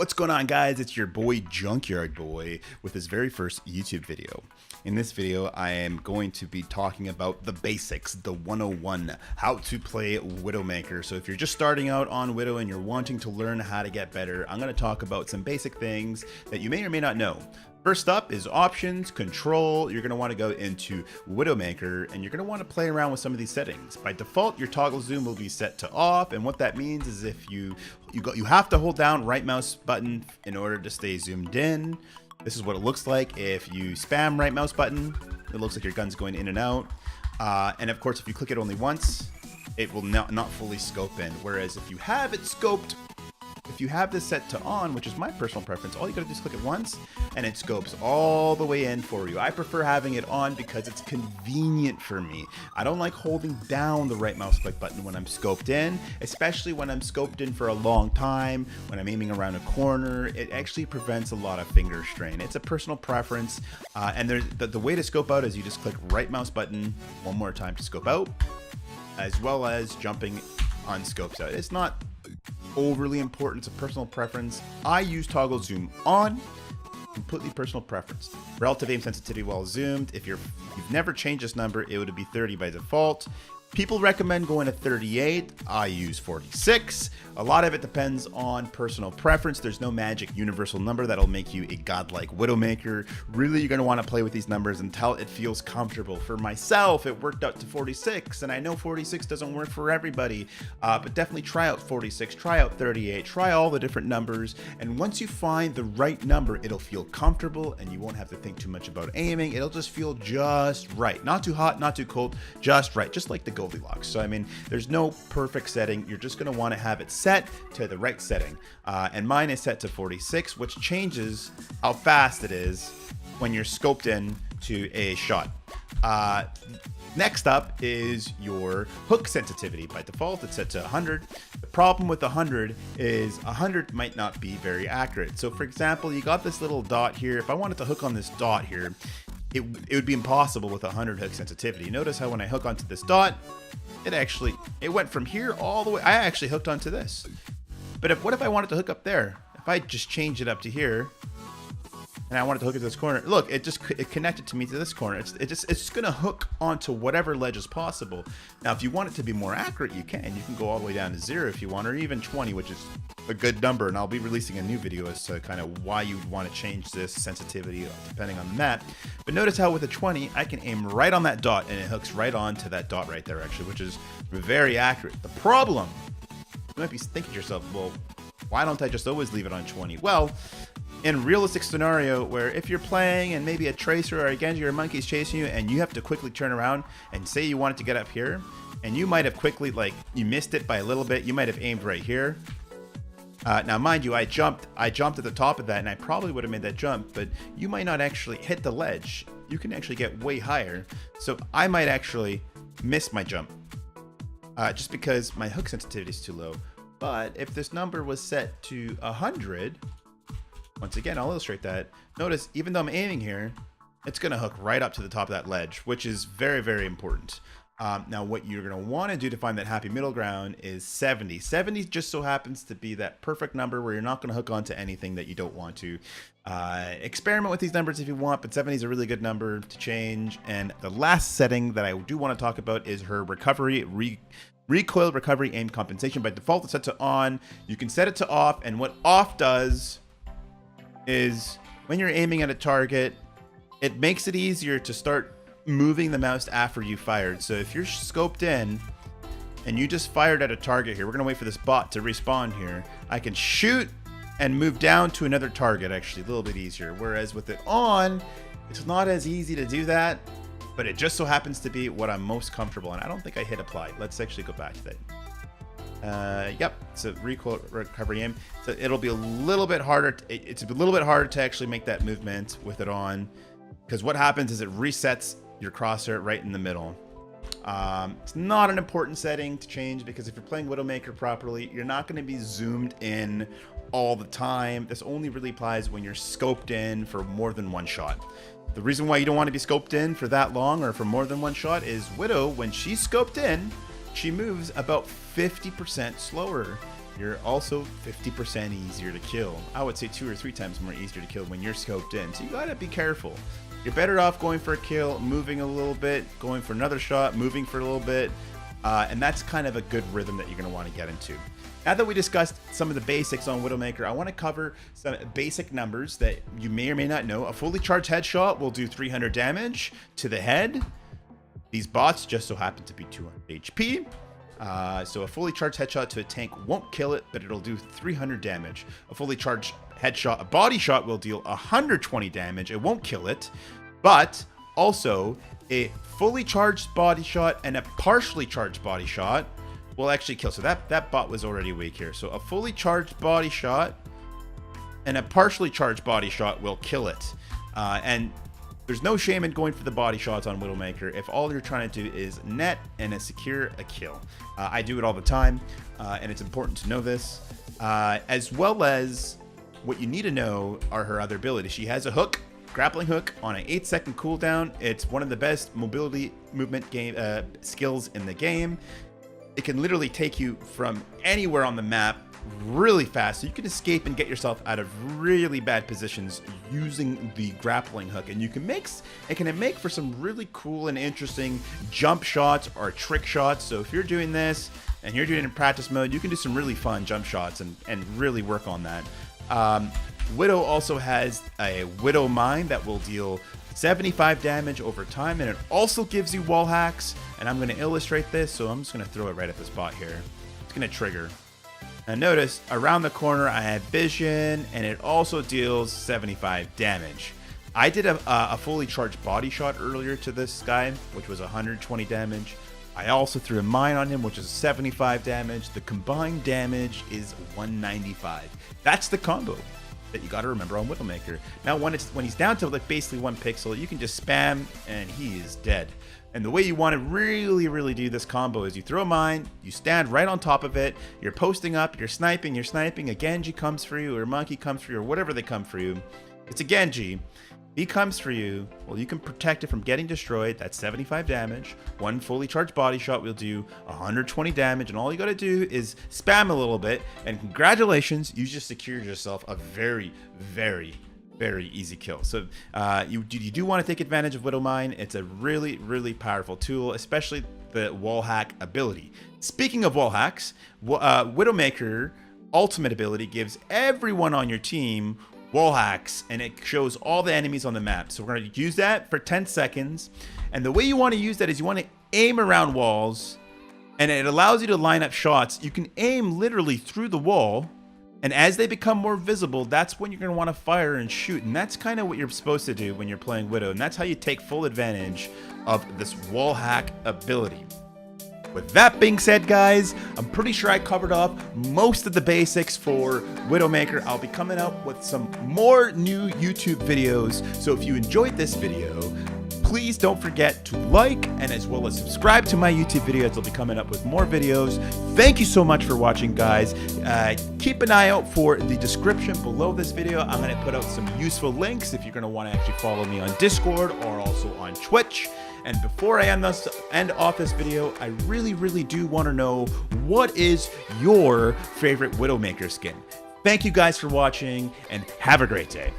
What's going on, guys? It's your boy Junkyardboy with his very first YouTube video. In this video, I am going to be talking about the basics, the 101, how to play Widowmaker. So if you're just starting out on Widow and you're wanting to learn how to get better, I'm going to talk about some basic things that you may or may not know. First up is options, control. You're going to want to go into Widowmaker and you're going to want to play around with some of these settings. By default, your toggle zoom will be set to off, and what that means is if you have to hold down right mouse button in order to stay zoomed in. This is what it looks like if you spam right mouse button. It looks like your gun's going in and out. And of course, if you click it only once, it will not fully scope in. Whereas if you have it scoped, if you have this set to on, which is my personal preference, all you gotta do is click it once and it scopes all the way in for you. I prefer having it on because it's convenient for me. I don't like holding down the right mouse click button when I'm scoped in, especially when I'm scoped in for a long time, when I'm aiming around a corner. It actually prevents a lot of finger strain. It's a personal preference. And there's the way to scope out is you just click right mouse button one more time to scope out, as well as jumping on scopes out. It's not overly important. It's a personal preference. I use toggle zoom on, completely personal preference. Relative aim sensitivity while zoomed. If you've never changed this number, it would be 30 by default. People recommend going to 38. I use 46. A lot of it depends on personal preference. There's no magic universal number that'll make you a godlike Widowmaker. Really, you're going to want to play with these numbers until it feels comfortable. For myself, it worked out to 46, and I know 46 doesn't work for everybody, but definitely try out 46, try out 38, try all the different numbers, and once you find the right number, it'll feel comfortable, and you won't have to think too much about aiming. It'll just feel just right. Not too hot, not too cold, just right, just like the Goldilocks. So I mean, there's no perfect setting. You're just going to want to have it set to the right setting, and mine is set to 46, which changes how fast it is when you're scoped in to a shot. Next up is your hook sensitivity. By default, it's set to 100. The problem with 100 is 100 might not be very accurate. So for example, you got this little dot here. If I wanted to hook on this dot here, it would be impossible with 100 hook sensitivity. Notice how when I hook onto this dot, it went from here all the way. I actually hooked onto this. But what if I wanted to hook up there? If I just change it up to here, and I wanted to hook it to this corner, look, it connected to me to this corner. It's gonna hook onto whatever ledge is possible. Now, if you want it to be more accurate, you can go all the way down to 0 if you want, or even 20, which is a good number. And I'll be releasing a new video as to kind of why you'd want to change this sensitivity depending on the map. But notice how with a 20, I can aim right on that dot and it hooks right onto that dot right there, actually, which is very accurate. The problem, you might be thinking to yourself, well, why don't I just always leave it on 20? Well, in a realistic scenario where if you're playing and maybe a tracer or a Genji or a monkey is chasing you and you have to quickly turn around and say you wanted to get up here, and you might have quickly, like, you missed it by a little bit, you might have aimed right here. Now, mind you, I jumped at the top of that, and I probably would have made that jump, but you might not actually hit the ledge. You can actually get way higher, so I might actually miss my jump, just because my hook sensitivity is too low. But if this number was set to 100, once again, I'll illustrate that. Notice, even though I'm aiming here, it's going to hook right up to the top of that ledge, which is very, very important. Now, what you're going to want to do to find that happy middle ground is 70. 70 just so happens to be that perfect number where you're not going to hook onto anything that you don't want to. Experiment with these numbers if you want, but 70 is a really good number to change. And the last setting that I do want to talk about is her recovery, recoil recovery aim compensation. By default, it's set to on. You can set it to off, and what off does is when you're aiming at a target, it makes it easier to start moving the mouse after you fired. So if you're scoped in and you just fired at a target here, we're gonna wait for this bot to respawn here. I can shoot and move down to another target, actually a little bit easier. Whereas with it on, it's not as easy to do that, but it just so happens to be what I'm most comfortable in. I don't think I hit apply. Let's actually go back to that. Yep, so recoil recovery aim. So it'll be a little bit harder. It's a little bit harder to actually make that movement with it on, because what happens is it resets your crosshair right in the middle. It's not an important setting to change because if you're playing Widowmaker properly, you're not going to be zoomed in all the time. This only really applies when you're scoped in for more than one shot. The reason why you don't want to be scoped in for that long or for more than one shot is Widow, when she's scoped in, she moves about 50% slower you're also 50% easier to kill. I would say 2 or 3 times more easier to kill when you're scoped in. So you gotta be careful. You're better off going for a kill, moving a little bit, going for another shot, moving for a little bit. And that's kind of a good rhythm that you're gonna wanna get into. Now that we discussed some of the basics on Widowmaker, I want to cover some basic numbers that you may or may not know. A fully charged headshot will do 300 damage to the head. These bots just so happen to be 200 HP. So a fully charged headshot to a tank won't kill it, but it'll do 300 damage. A fully charged headshot, a body shot will deal 120 damage. It won't kill it, but also a fully charged body shot and a partially charged body shot will actually kill. So that bot was already weak here. So a fully charged body shot and a partially charged body shot will kill it. And there's no shame in going for the body shots on Widowmaker if all you're trying to do is net and secure a kill. I do it all the time, and it's important to know this. As well as what you need to know are her other abilities. She has a hook, grappling hook on an 8-second cooldown. It's one of the best mobility movement game skills in the game. It can literally take you from anywhere on the map really fast, so you can escape and get yourself out of really bad positions using the grappling hook. And you can make for some really cool and interesting jump shots or trick shots. So if you're doing this and you're doing it in practice mode, you can do some really fun jump shots and really work on that. Widow also has a Widow Mine that will deal 75 damage over time, and it also gives you wall hacks. And I'm going to illustrate this, so I'm just going to throw it right at the spot here. It's going to trigger. Now notice around the corner I have vision, and it also deals 75 damage. I did a fully charged body shot earlier to this guy, which was 120 damage. I also threw a mine on him, which is 75 damage. The combined damage is 195. That's the combo that you got to remember on Widowmaker. Now when he's down to like basically 1 pixel, you can just spam and he is dead. And the way you want to really do this combo is you throw a mine, you stand right on top of it, you're posting up, you're sniping, a Genji comes for you, or a monkey comes for you, or whatever they come for you. It's a Genji. He comes for you. Well, you can protect it from getting destroyed. That's 75 damage. 1 fully charged body shot will do 120 damage, and all you got to do is spam a little bit, and congratulations, you just secured yourself a very easy kill. So you do want to take advantage of Widow Mine. It's a really powerful tool, especially the wall hack ability. Speaking of wall hacks, Widowmaker ultimate ability gives everyone on your team wall hacks, and it shows all the enemies on the map. So we're going to use that for 10 seconds. And the way you want to use that is you want to aim around walls, and it allows you to line up shots. You can aim literally through the wall, and as they become more visible, that's when you're going to want to fire and shoot. And that's kind of what you're supposed to do when you're playing Widow. And that's how you take full advantage of this wall hack ability. With that being said, guys, I'm pretty sure I covered off most of the basics for Widowmaker. I'll be coming up with some more new YouTube videos. So if you enjoyed this video, please don't forget to like and as well as subscribe to my YouTube videos. I'll be coming up with more videos. Thank you so much for watching, guys. Keep an eye out for the description below this video. I'm going to put out some useful links if you're going to want to actually follow me on Discord or also on Twitch. And before I end off this video, I really do want to know, what is your favorite Widowmaker skin? Thank you guys for watching, and have a great day.